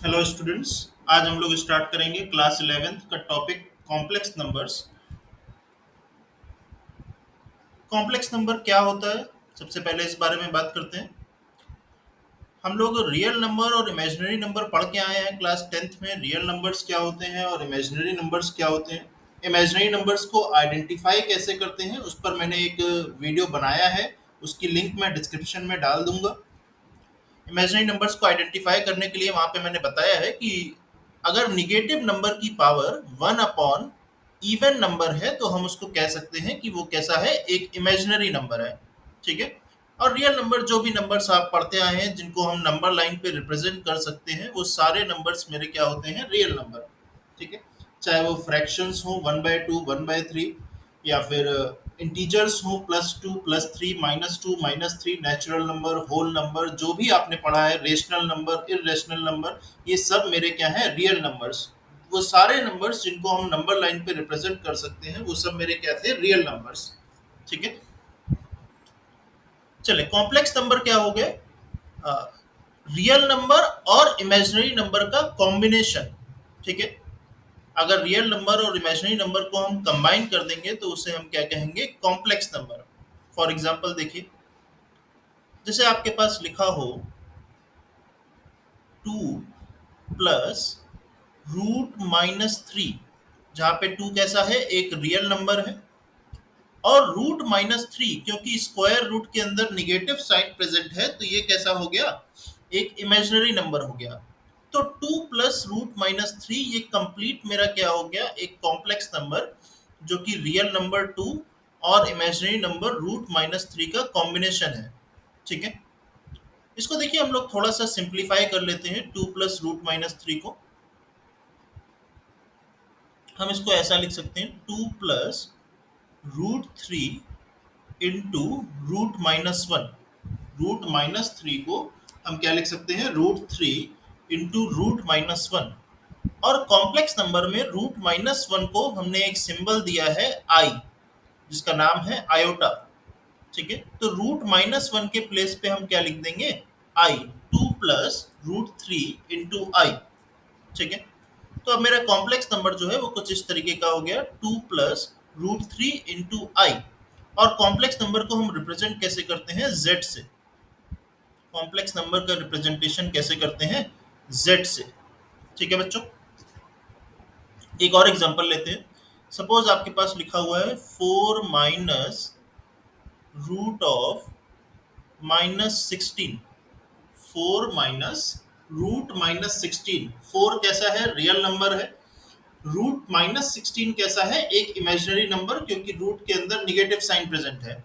Hello students. आज हम लोग स्टार्ट करेंगे क्लास 11th का topic complex numbers. Complex number क्या होता है, सबसे पहले इस बारे में बात करते हैं। हम लोग रियल नंबर और इमेजिनरी नंबर पढ़ के आए हैं क्लास 10th में। रियल नंबर्स क्या होते हैं और इमेजिनरी नंबर्स क्या होते हैं। इमेजिनरी नंबर्स को आइडेंटिफाई कैसे करते हैं उस पर मैंने एक वीडियो बनाया है, उसकी लिंक मैं डिस्क्रिप्शन में डाल दूंगा। इमेजिनरी नंबर्स को आइडेंटिफाई करने के लिए वहां पे मैंने बताया है कि अगर निगेटिव नंबर की पावर 1 अपॉन इवन नंबर है तो हम उसको कह सकते हैं कि वो कैसा है, एक इमेजिनरी नंबर है। ठीक है। और रियल नंबर जो भी नंबर्स आप पढ़ते आए हैं जिनको हम नंबर लाइन पे रिप्रेजेंट कर सकते हैं वो सारे नंबर्स मेरे क्या होते हैं, रियल नंबर। ठीक है। चाहे वो फ्रैक्शंस हो 1/2 1/3, या फिर इंटीजर्स हो +2 +3 -2 -3, नेचुरल नंबर, होल नंबर, जो भी आपने पढ़ा है, रेशनल नंबर, इरेशनल नंबर, ये सब मेरे क्या है, रियल नंबर्स। वो सारे नंबर्स जिनको हम नंबर लाइन पे रिप्रेजेंट कर सकते हैं वो सब मेरे क्या थे, रियल नंबर्स। ठीक है। चले कॉम्प्लेक्स नंबर क्या हो गए, रियल नंबर और इमेजिनरी नंबर का कॉम्बिनेशन। ठीक है। अगर रियल नंबर और इमेजिनरी नंबर को हम कंबाइन कर देंगे तो उसे हम क्या कहेंगे, कॉम्प्लेक्स नंबर। फॉर एग्जांपल देखिए, जैसे आपके पास लिखा हो 2 प्लस √-3, जहां पे 2 कैसा है, एक रियल नंबर है, और √-3 क्योंकि स्क्वायर रूट के अंदर निगेटिव साइन प्रेजेंट है तो ये कैसा हो गया, एक इमेजिनरी नंबर हो गया। तो 2 प्लस √-3 ये कंप्लीट मेरा क्या हो गया, एक कॉम्प्लेक्स नंबर जो कि रियल नंबर 2 और इमेजिनरी नंबर √-3 का कॉम्बिनेशन है। ठीक है। इसको देखिए हम लोग थोड़ा सा सिंप्लीफाई कर लेते हैं। 2 प्लस √-3 को हम इसको ऐसा लिख सकते हैं, 2 प्लस √3 इंटू √-1। √-3 को हम क्या लिख सकते हैं, √3 इंटू √-1। और कॉम्प्लेक्स नंबर में √-1 को हमने एक सिंबल दिया है आई, जिसका नाम है आयोटा। ठीक है। तो √-1 के प्लेस पे हम क्या लिख देंगे, आई। 2 प्लस √3 इंटू आई। ठीक है। तो अब मेरा कॉम्प्लेक्स नंबर जो है वो कुछ इस तरीके का हो गया, 2 प्लस √3 इंटू आई। और कॉम्प्लेक्स नंबर को हम रिप्रेजेंट कैसे करते हैं, जेड से। कॉम्प्लेक्स नंबर का रिप्रेजेंटेशन कैसे करते हैं, जेड से। ठीक है बच्चों। एक और एग्जांपल लेते हैं। सपोज आपके पास लिखा हुआ है 4 माइनस √-16। 4 माइनस √-16। 4 कैसा है, रियल नंबर है। √-16 कैसा है, एक इमेजिनरी नंबर, क्योंकि रूट के अंदर निगेटिव साइन प्रेजेंट है।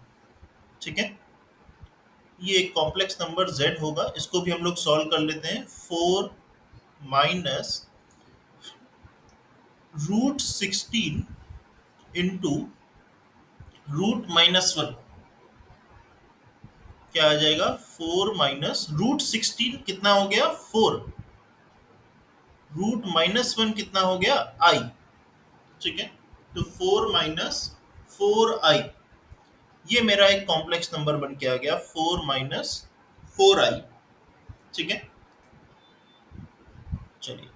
ठीक है। ये एक कॉम्प्लेक्स नंबर z होगा, इसको भी हम लोग सॉल्व कर लेते हैं। 4 माइनस √16 इंटू √-1 क्या आ जाएगा, 4 माइनस √16 कितना हो गया, 4। √-1 कितना हो गया, आई। ठीक है। तो 4 माइनस 4i, ये मेरा एक कॉम्प्लेक्स नंबर बन के आ गया, 4 माइनस 4i। ठीक है। चलिए,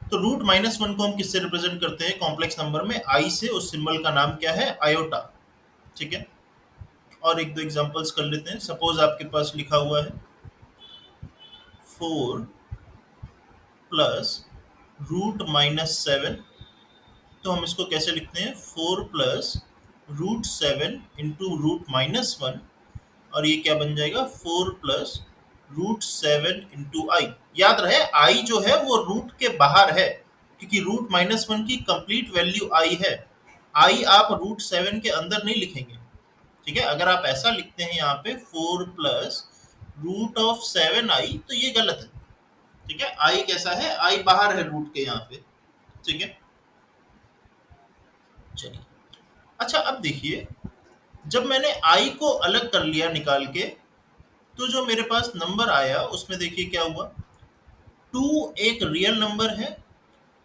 तो √-1 को हम किससे रिप्रेजेंट करते हैं कॉम्प्लेक्स नंबर में, आई से। उस सिंबल का नाम क्या है, आयोटा। ठीक है। और एक दो एग्जांपल्स कर लेते हैं। सपोज आपके पास लिखा हुआ है 4 प्लस √-7। तो हम इसको कैसे लिखते हैं, 4 प्लस √7 इंटू √-1। और ये क्या बन जाएगा, 4 प्लस √7 इंटू आई। याद रहे आई जो है वो रूट के बाहर है, क्योंकि √-1 की कंप्लीट वैल्यू आई है। आई आप √7 के अंदर नहीं लिखेंगे। ठीक है। अगर आप ऐसा लिखते हैं यहाँ पे 4 प्लस √7i तो ये गलत है। ठीक है। आई कैसा है, आई बाहर है रूट के यहाँ पे। ठीक है। चलिए, अच्छा अब देखिए, जब मैंने आई को अलग कर लिया निकाल के, तो जो मेरे पास नंबर आया उसमें देखिए क्या हुआ, 2 एक रियल नंबर है,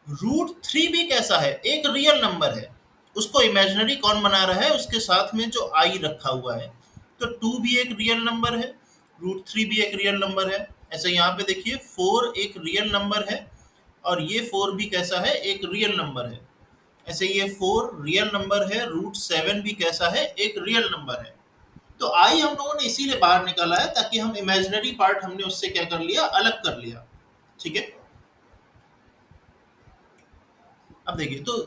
√3 भी कैसा है, एक रियल नंबर है। उसको इमेजिनरी कौन बना रहा है, उसके साथ में जो आई रखा हुआ है। तो 2 भी एक रियल नंबर है, √3 भी एक रियल नंबर है। ऐसे यहाँ पे देखिए 4 एक रियल नंबर है और ये 4 भी कैसा है, एक रियल नंबर है। ऐसे ये 4 रियल नंबर है, √7 भी कैसा है, एक रियल नंबर है। तो आई हम लोगों ने इसीलिए बाहर निकाला है ताकि हम इमेजिनरी पार्ट हमने उससे क्या कर लिया, अलग कर लिया। ठीक है, अब देखिए तो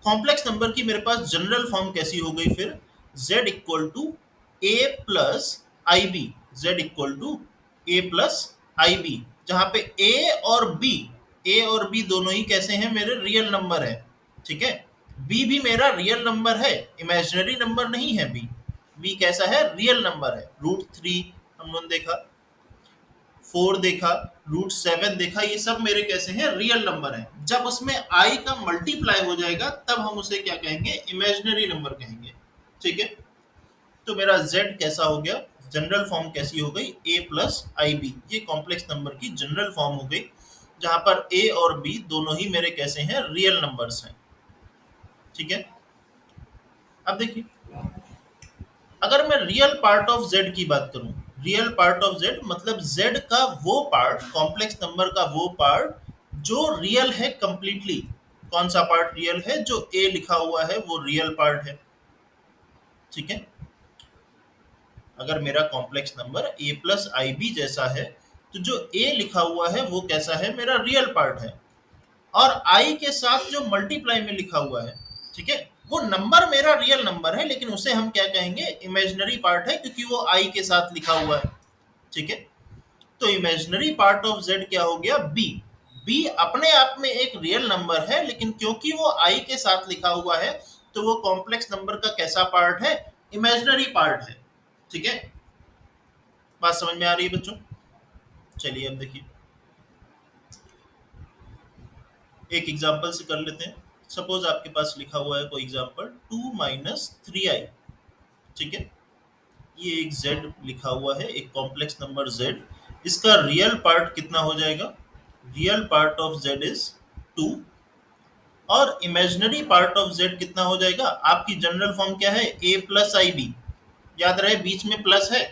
कॉम्प्लेक्स नंबर की मेरे पास जनरल फॉर्म कैसी हो गई फिर, z equal to a plus i b, z equal to a plus i b, जहां पे ए और बी दोनों ही कैसे हैं, मेरे रियल नंबर है। ठीक है, बी भी मेरा रियल नंबर है, इमेजिनरी नंबर नहीं है बी। बी कैसा है, रियल नंबर है। √3 हम लोगों ने देखा, 4 देखा, √7 देखा, ये सब मेरे कैसे हैं, रियल नंबर हैं। जब उसमें आई का मल्टीप्लाई हो जाएगा तब हम उसे क्या कहेंगे, इमेजिनरी नंबर कहेंगे। ठीक है, तो मेरा z कैसा हो गया, जनरल फॉर्म कैसी हो गई, a प्लस आई बी, ये कॉम्प्लेक्स नंबर की जनरल फॉर्म हो गई, जहां पर a और b दोनों ही मेरे कैसे हैं, रियल नंबर्स हैं। ठीक है, अब देखिए अगर मैं रियल पार्ट ऑफ z की बात करूं, रियल पार्ट ऑफ z मतलब z का वो पार्ट, कॉम्प्लेक्स नंबर का वो पार्ट जो रियल है कंप्लीटली। कौन सा पार्ट रियल है, जो a लिखा हुआ है वो रियल पार्ट है। ठीक है, अगर मेरा complex number a plus i b जैसा है तो जो a लिखा हुआ है वो कैसा है, मेरा रियल पार्ट है। और i के साथ जो मल्टीप्लाई में लिखा हुआ है, ठीक है, वो नंबर मेरा रियल नंबर है लेकिन उसे हम क्या कहेंगे, इमेजिनरी पार्ट है, क्योंकि वो i के साथ लिखा हुआ है। ठीक है, तो इमेजिनरी पार्ट ऑफ z क्या हो गया, b। b अपने आप में एक रियल नंबर है लेकिन क्योंकि वो i के साथ लिखा हुआ है तो वो कॉम्प्लेक्स नंबर का कैसा पार्ट है, इमेजिनरी पार्ट है। ठीक है, बात समझ में आ रही है बच्चों। चलिए अब देखिए एक एग्जांपल से कर लेते हैं। सपोज आपके पास लिखा हुआ है कोई एग्जांपल 2 - 3i। ठीक है, ये एक z लिखा हुआ है, एक कॉम्प्लेक्स नंबर z। इसका रियल पार्ट कितना हो जाएगा, real part of z is 2 और इमेजिनरी पार्ट ऑफ z कितना हो जाएगा, आपकी जनरल फॉर्म क्या है, a प्लस आई बी। याद रहे बीच में प्लस है,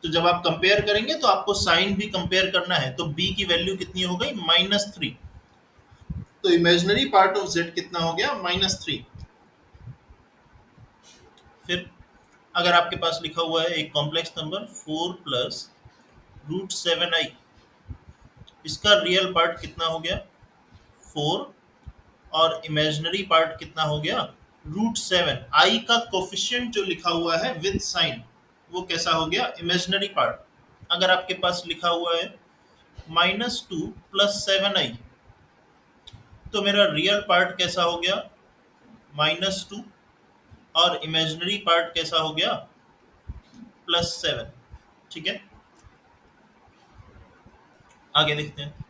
तो जब आप कंपेयर करेंगे तो आपको साइन भी कंपेयर करना है, तो b की वैल्यू कितनी हो गई, -3। तो इमेजिनरी पार्ट ऑफ z कितना हो गया, -3। फिर अगर आपके पास लिखा हुआ है एक कॉम्प्लेक्स नंबर 4 प्लस √7i, इसका रियल पार्ट कितना हो गया, 4, और इमेजिनरी पार्ट कितना हो गया, √7। आई का कोफिशिएंट जो लिखा हुआ है विद साइन वो कैसा हो गया, इमेजिनरी पार्ट। अगर आपके पास लिखा हुआ है -2 + 7i, तो मेरा रियल पार्ट कैसा हो गया, -2, और इमेजिनरी पार्ट कैसा हो गया, +7। ठीक है, आगे देखते हैं।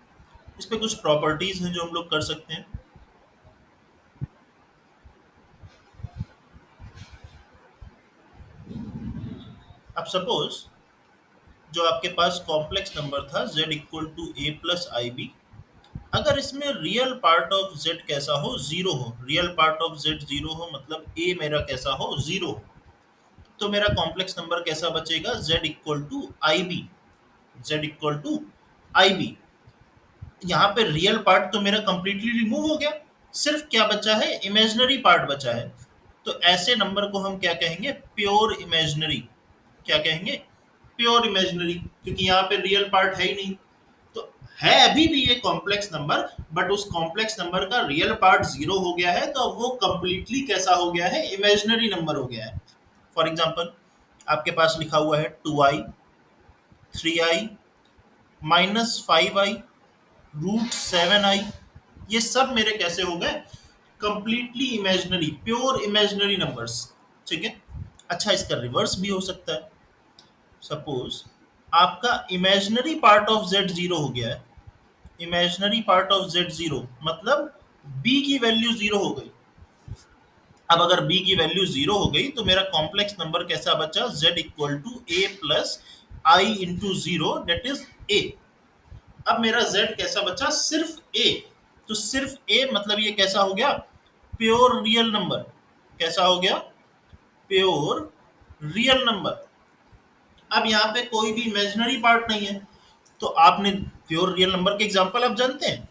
इस पे कुछ प्रॉपर्टीज हैं जो हम लोग कर सकते हैं। अब सपोज जो आपके पास कॉम्प्लेक्स नंबर था z equal to a plus i b, अगर इसमें रियल पार्ट ऑफ z कैसा हो, जीरो हो, real part of z zero हो, मतलब a मेरा कैसा हो, जीरो, तो मेरा कॉम्प्लेक्स नंबर कैसा बचेगा, z equal to i b, z equal to i b. यहाँ पे रियल पार्ट तो मेरा कंप्लीटली रिमूव हो गया, सिर्फ क्या बचा है, इमेजिनरी पार्ट बचा है। तो ऐसे नंबर को हम क्या कहेंगे, प्योर इमेजिनरी। क्या कहेंगे, प्योर इमेजिनरी, क्योंकि यहाँ पे रियल पार्ट है ही नहीं। तो है अभी भी ये कॉम्प्लेक्स नंबर, बट उस कॉम्प्लेक्स नंबर का रियल पार्ट जीरो हो गया है, तो वो कंप्लीटली कैसा हो गया है, इमेजिनरी नंबर हो गया है। फॉर एग्जाम्पल आपके पास लिखा हुआ है 2i, 3i, -5i, √7i, ये सब मेरे कैसे हो गए, completely imaginary, pure imaginary numbers. ठीक है, अच्छा इसका रिवर्स भी हो सकता है। सपोज आपका imaginary part of z zero हो गया है, imaginary part of z zero मतलब b की वैल्यू जीरो हो गई। अब अगर b की वैल्यू जीरो हो गई तो मेरा कॉम्प्लेक्स नंबर कैसा बचा, z equal to a plus i into zero, that is a। अब मेरा z कैसा बचा, सिर्फ a। तो सिर्फ a मतलब ये कैसा हो गया, प्योर रियल नंबर। कैसा हो गया, प्योर रियल नंबर। अब यहाँ पे कोई भी इमेजिनरी पार्ट नहीं है, तो आपने प्योर रियल नंबर के एग्जाम्पल आप जानते हैं?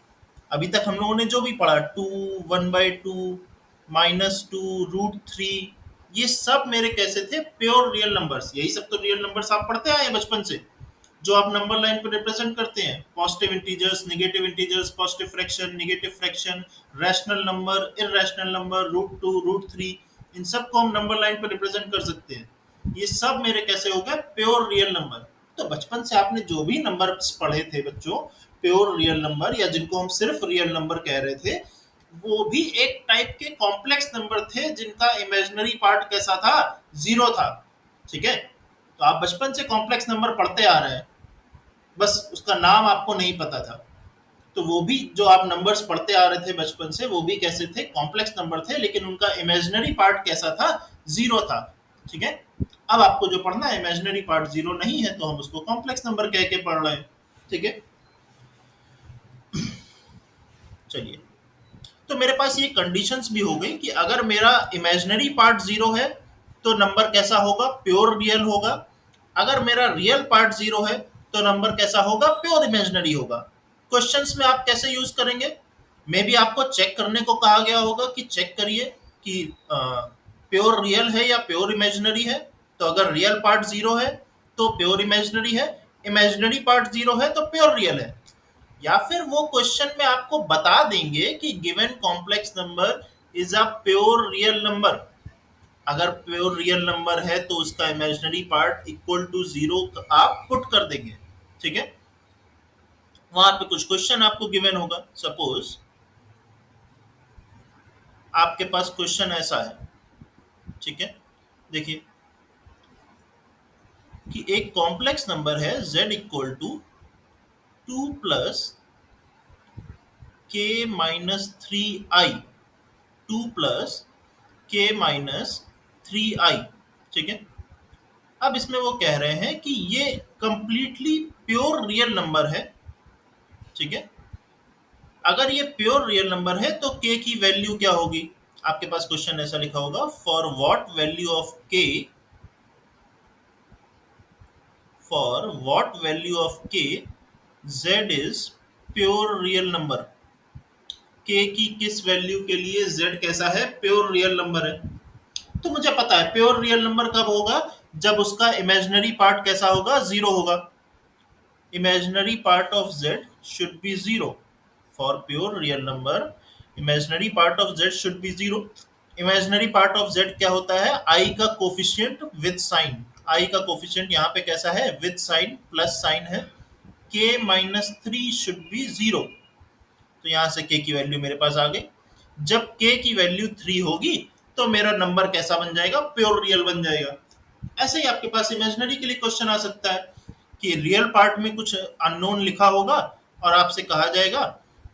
अभी तक हम लोगों ने जो भी पढ़ा, टू, 1/2, -2, √3, ये सब मेरे कैसे थे? Pure real numbers. यही सब तो रियल नंबर्स आप पढ़ते आए हैं बचपन से, जो आप नंबर लाइन पर रिप्रेजेंट करते हैं। Positive integers, negative integers, positive fraction, negative fraction, rational number, irrational number, √2, √3, इन सब को हम नंबर लाइन पर रिप्रेजेंट कर सकते हैं। ये सब मेरे कैसे हो गए? Pure real number. तो बचपन से आपने जो भी नंबर पढ़े थे बच्चों, प्योर रियल नंबर, या जिनको हम सिर्फ रियल नंबर कह रहे थे, वो भी एक टाइप के कॉम्प्लेक्स नंबर थे जिनका इमेजिनरी पार्ट कैसा था? जीरो था। ठीक है? तो आप बचपन से कॉम्प्लेक्स नंबर पढ़ते आ रहे हैं, बस उसका नाम आपको नहीं पता था। तो वो भी जो आप नंबर्स पढ़ते आ रहे थे बचपन से, वो भी कैसे थे? कॉम्प्लेक्स नंबर थे, लेकिन उनका इमेजिनरी पार्ट कैसा था? जीरो था। ठीक है? अब आपको जो पढ़ना है, इमेजिनरी पार्ट जीरो नहीं है, तो हम उसको कॉम्प्लेक्स नंबर कह के पढ़ रहे हैं। ठीक है? चलिए, तो मेरे पास ये कंडीशंस भी हो गई कि अगर मेरा इमेजिनरी पार्ट जीरो है तो नंबर कैसा होगा? प्योर रियल होगा। अगर मेरा रियल पार्ट जीरो है तो नंबर कैसा होगा? प्योर इमेजिनरी होगा। क्वेश्चंस में आप कैसे यूज करेंगे? मे बी आपको चेक करने को कहा गया होगा कि चेक करिए कि प्योर रियल है या प्योर इमेजिनरी है। तो अगर रियल पार्ट जीरो है तो प्योर इमेजिनरी है, इमेजिनरी पार्ट जीरो है तो प्योर रियल है। या फिर वो क्वेश्चन में आपको बता देंगे कि given complex number is a pure real number. अगर प्योर रियल नंबर है तो उसका imaginary part equal to zero आप पुट कर देंगे। ठीक है? वहां पे कुछ क्वेश्चन आपको गिवन होगा। सपोज आपके पास क्वेश्चन ऐसा है, ठीक है, देखिए कि एक कॉम्प्लेक्स नंबर है z equal to 2 + k-3i, 2 + k-3i। ठीक है? अब इसमें वो कह रहे हैं कि ये कंप्लीटली प्योर रियल नंबर है। ठीक है? अगर ये प्योर रियल नंबर है तो k की वैल्यू क्या होगी? आपके पास क्वेश्चन ऐसा लिखा होगा, for what value of k, for what value of k z is pure real number. k की किस वैल्यू के लिए z कैसा है? प्योर रियल नंबर है। तो मुझे पता है प्योर रियल नंबर कब होगा? जब उसका इमेजिनरी पार्ट कैसा होगा? जीरो होगा। Imaginary part of z should be zero. For pure real number, imaginary part of z should be zero. Imaginary part of z क्या होता है? I का कोफिशियंट विद साइन। I का कोफिशियंट यहाँ पे कैसा है? विद साइन, प्लस साइन है। k-3 should be zero. तो यहाँ से k की वैल्यू मेरे पास आ गई। जब k की वैल्यू 3 होगी तो मेरा नंबर कैसा बन जाएगा? प्योर रियल बन जाएगा। ऐसे ही आपके पास इमेजिनरी के लिए क्वेश्चन आ सकता है कि रियल पार्ट में कुछ अननोन लिखा होगा और आपसे कहा जाएगा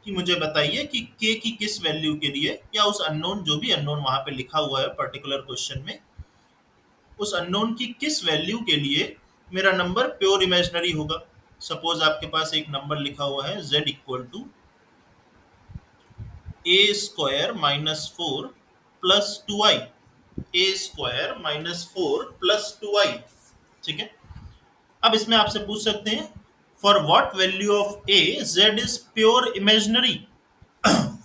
कि मुझे बताइए कि k की किस वैल्यू के लिए, या उस अननोन, जो भी अननोन वहां पे लिखा हुआ है पर्टिकुलर क्वेश्चन में, उस अननोन की किस वैल्यू के लिए मेरा नंबर प्योर इमेजिनरी होगा। सपोज आपके पास एक नंबर लिखा हुआ है z equal to a² - 4 + 2i, a² - 4 + 2i। ठीक है? अब इसमें आपसे पूछ सकते हैं, for what value of A z is pure imaginary.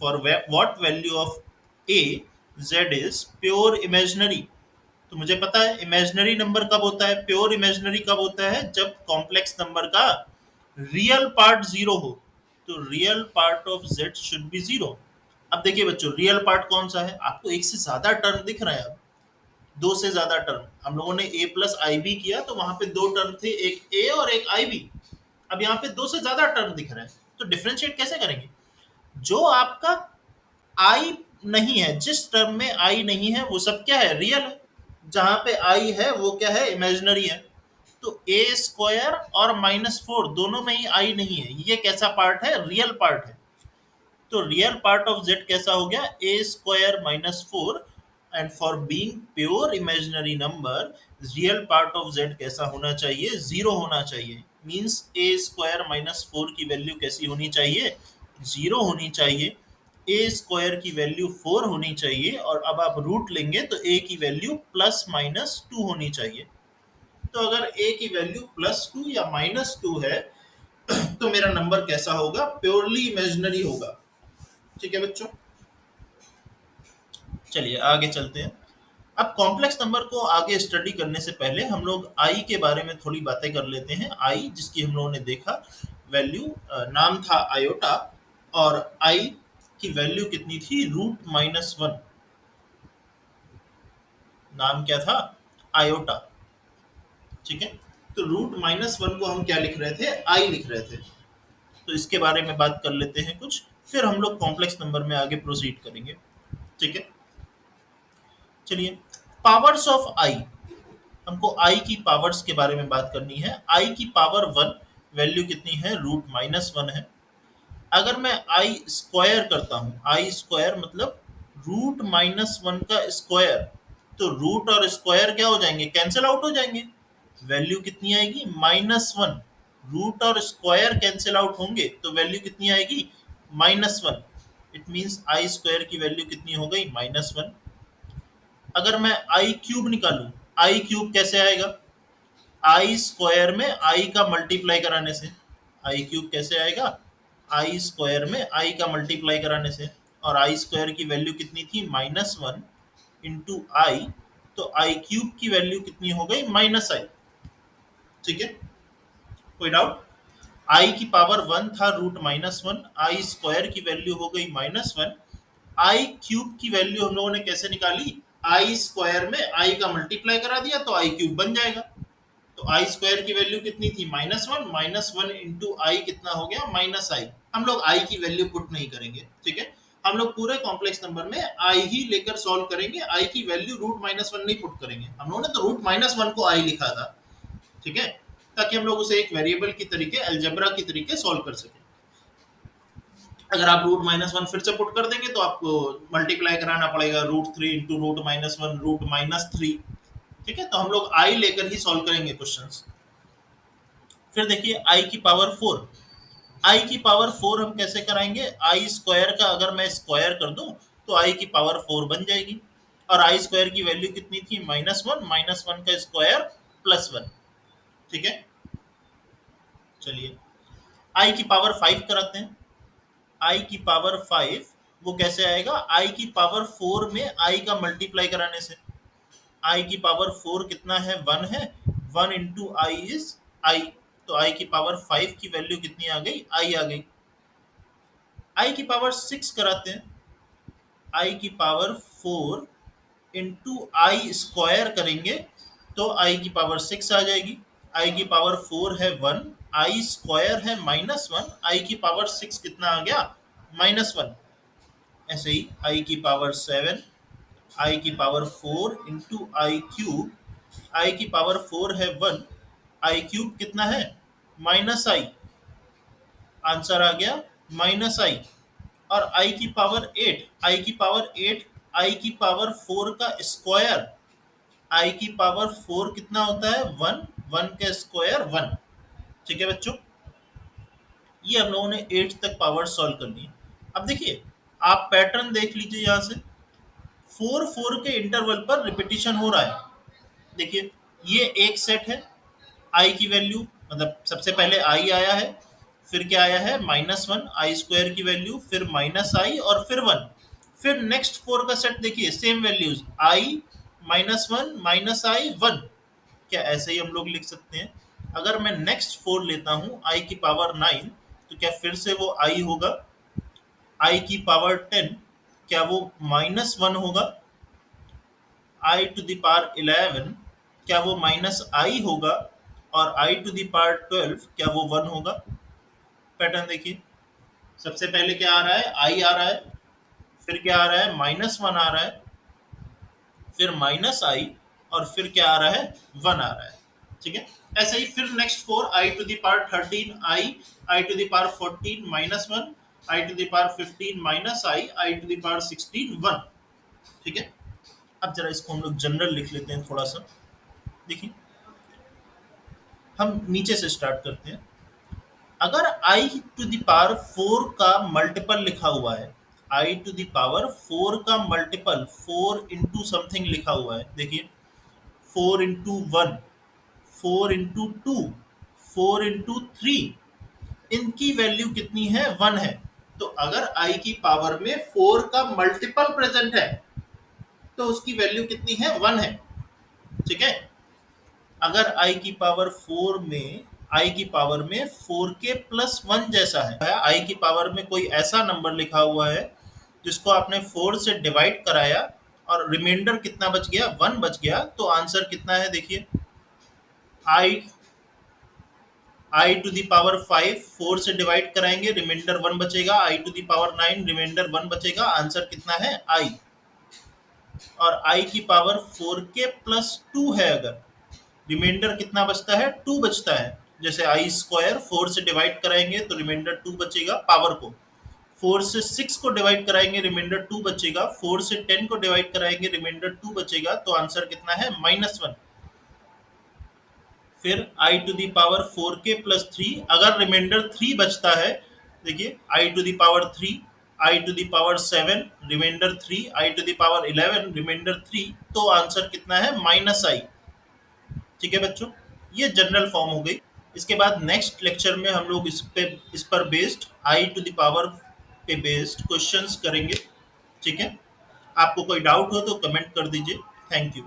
For what value of A z is pure imaginary. तो मुझे पता है इमेजिनरी नंबर कब होता है, प्योर इमेजिनरी कब होता है? जब कॉम्प्लेक्स नंबर का रियल पार्ट जीरो हो। तो real part of z should be zero. अब देखिए बच्चों, रियल पार्ट कौन सा है? आपको एक से ज्यादा टर्म दिख रहे हैं। अब दो से ज्यादा टर्म, हम लोगों ने a + ib किया तो वहां पे दो टर्म थे, एक a और एक ib। अब यहाँ पे दो से ज्यादा टर्म दिख रहे हैं, तो डिफरेंशिएट कैसे करेंगे? जो आपका i नहीं है, जिस टर्म में i नहीं है, वो सब क्या है? रियल है। जहां पे i है वो क्या है? इमेजिनरी है। तो a² और -4 दोनों में ही i नहीं है, ये कैसा पार्ट है? रियल पार्ट है। तो रियल पार्ट ऑफ z कैसा हो गया? a² - 4। And for being pure imaginary number, real part of z कैसा होना चाहिए? जीरो होना चाहिए। मींस a² - 4 की वैल्यू कैसी होनी चाहिए? जीरो होनी चाहिए। a² की वैल्यू 4 होनी चाहिए, और अब आप रूट लेंगे तो a की वैल्यू +-2 होनी चाहिए। तो अगर a की वैल्यू +2 या -2 है तो मेरा नंबर कैसा होगा? प्योरली इमेजिनरी होगा। ठीक है बच्चों, चलिए आगे चलते हैं। अब कॉम्प्लेक्स नंबर को आगे स्टडी करने से पहले हम लोग आई के बारे में थोड़ी बातें कर लेते हैं। आई जिसकी हम लोगों ने देखा वैल्यू, नाम था आयोटा, और आई की वैल्यू कितनी थी? √-1। नाम क्या था? आयोटा। ठीक है, तो √-1 को हम क्या लिख रहे थे? आई लिख रहे थे। तो इसके बारे में बात कर लेते हैं कुछ, फिर हम लोग कॉम्प्लेक्स नंबर में आगे प्रोसीड करेंगे। ठीक है, चलिए। पावर्स ऑफ आई, हमको आई की पावर्स के बारे में बात करनी है। आई की पावर 1 वैल्यू कितनी है? √-1 है। अगर मैं आई स्क्वायर करता हूं, आई स्क्वायर मतलब √-1 का स्क्वायर, तो रूट और स्क्वायर क्या हो जाएंगे? कैंसिल आउट हो जाएंगे। वैल्यू कितनी आएगी? -1। रूट और स्क्वायर कैंसिल आउट होंगे तो वैल्यू कितनी आएगी? -1। इट मीन्स आई स्क्वायर की वैल्यू कितनी हो गई? -1। अगर मैं आई क्यूब निकालूं, आई क्यूब कैसे आएगा? आई स्क्वायर में आई का मल्टीप्लाई कराने से। आई क्यूब कैसे आएगा? आई स्क्वायर में आई का मल्टीप्लाई कराने से। और आई स्क्वायर की वैल्यू कितनी थी? -1 इंटू आई, तो आई क्यूब की वैल्यू कितनी हो गई? -आई। ठीक है, कोई डाउट? आई की पावर 1 था √-1, आई स्क्वायर की वैल्यू हो गई -1। आई क्यूब की वैल्यू हम लोगों ने कैसे निकाली? आई स्क्वायर में आई का मल्टीप्लाई करा दिया तो आई क्यूब बन जाएगा। तो आई स्क्वायर की वैल्यू कितनी थी? -1। -1 इंटू आई कितना हो गया? -आई। हम लोग आई की वैल्यू पुट नहीं करेंगे। ठीक है, हम लोग पूरे कॉम्प्लेक्स नंबर में आई ही लेकर सॉल्व करेंगे। आई की वैल्यू √-1 नहीं पुट करेंगे। हम लोगों ने तो √-1 को आई लिखा था। ठीक है, ताकि हम लोग उसे एक वेरिएबल की तरीके, अलजेब्रा की तरीके सॉल्व कर सकें। अगर आप √-1 फिर से पुट कर देंगे तो आपको मल्टीप्लाई कराना पड़ेगा √3 इंटू √-1 √-3। ठीक है, तो हम लोग आई लेकर ही सॉल्व करेंगे क्वेश्चंस। फिर देखिए आई की पावर 4। आई की पावर 4 हम कैसे कराएंगे? आई स्क्वायर का अगर मैं स्क्वायर कर दूं तो आई की पावर 4 बन जाएगी। और आई स्क्वायर की वैल्यू कितनी थी? -1। -1 का स्क्वायर +1। ठीक है, चलिए आई की पावर 5 कराते हैं। आई की पावर 5 वो कैसे आएगा? आई की पावर 4 में आई का मल्टीप्लाई कराने से। आई की पावर 4 कितना है? 1 है। 1 इंटू आई इज आई, तो आई की पावर 5 की वैल्यू कितनी आ गई? आई आ गई। आई की पावर 6 कराते हैं। आई की पावर 4 इंटू आई स्क्वायर करेंगे तो आई की पावर 6 आ जाएगी। आई की पावर 4 है 1, आई स्क्वायर है -1, आई की पावर 6 कितना आ गया? -1। ऐसे ही आई की पावर 7, आई की पावर 4 इंटू आई क्यूब, आई की पावर 4 है 1, आई क्यूब कितना है? -आई। आंसर आ गया -आई। और आई की पावर 8, आई की पावर 8, आई की पावर 4 का स्क्वायर, आई की पावर 4 कितना होता है? 1, 1 का स्क्वायर 1। ठीक है बच्चों, ये हम लोगों ने 8 तक पावर सॉल्व कर ली। अब देखिए, आप पैटर्न देख लीजिए। यहाँ से 4 4 के इंटरवल पर रिपीटिशन हो रहा है। देखिए, ये एक सेट है। आई की वैल्यू मतलब सबसे पहले आई आया है, फिर क्या आया है? -1 आई स्क्वायर की वैल्यू, फिर -आई और फिर 1। फिर नेक्स्ट 4 का सेट देखिए, सेम वैल्यूज आई -1 -आई 1। क्या ऐसे ही हम लोग लिख सकते हैं? अगर मैं नेक्स्ट 4 लेता हूं आई की पावर 9, तो क्या फिर से वो आई होगा? आई की पावर 10, क्या वो -1 होगा? आई टू द पावर 11, क्या वो -आई होगा? और आई टू द पावर 12, क्या वो 1 होगा? पैटर्न देखिए, सबसे पहले क्या आ रहा है? आई आ रहा है, फिर क्या आ रहा है? -1 आ रहा है, फिर -आई, और फिर क्या आ रहा है? 1 आ रहा है। ठीक है, ऐसे ही फिर next 4 i to the power 13 i, i to the power 14 -1, i to the power 15 -i, i to the power 16 1। ठीक है, अब जरा इसको हम लोग जनरल लिख लेते हैं थोड़ा सा। देखिए, हम नीचे से स्टार्ट करते हैं। अगर आई टू द पावर 4 का मल्टीपल लिखा हुआ है, आई टू द पावर 4 का मल्टीपल 4 इंटू समथिंग लिखा हुआ है। देखिए, 4 इंटू 1, 4 इंटू 2, 4 इंटू 3, इनकी वैल्यू कितनी है, 1 है। तो अगर i की पावर में 4 का मल्टीपल प्रेजेंट है तो उसकी वैल्यू कितनी है, 1 है। ठीक है। अगर i की पावर 4 में i की पावर में 4k प्लस 1 जैसा है, i की पावर में कोई ऐसा नंबर लिखा हुआ है जिसको आपने 4 से डिवाइड कराया और रिमाइंडर कितना बच गया, 1 बच गया, तो आंसर कितना है देखिए, i टू दी पावर 5 4 से डिवाइड कराएंगे, रिमाइंडर 1 बचेगा, i to the power 9 remainder 1 बचेगा, आंसर कितना है i। और i की पावर 4k प्लस 2 है, अगर रिमाइंडर कितना बचता है, 2 बचता है। जैसे आई स्क्वायर 4 से डिवाइड कराएंगे तो रिमाइंडर 2 बचेगा, पावर को 4 से 6 को डिवाइड कराएंगे रिमाइंडर 2 बचेगा, 4 से 10 को डिवाइड कराएंगे रिमाइंडर 2 बचेगा, तो आंसर कितना है, -1। फिर i to the power 4k plus 3, अगर रिमाइंडर 3 बचता है, देखिए i to the power 3, i to the power 7 remainder 3, i to the power 11 remainder 3, तो आंसर कितना है, -i। ठीक है बच्चों, ये जनरल फॉर्म हो गई। इसके बाद नेक्स्ट लेक्चर में हम लोग इस पर based i to the power पे बेस्ड क्वेश्चंस करेंगे। ठीक है। आपको कोई डाउट हो तो कमेंट कर दीजिए। Thank you.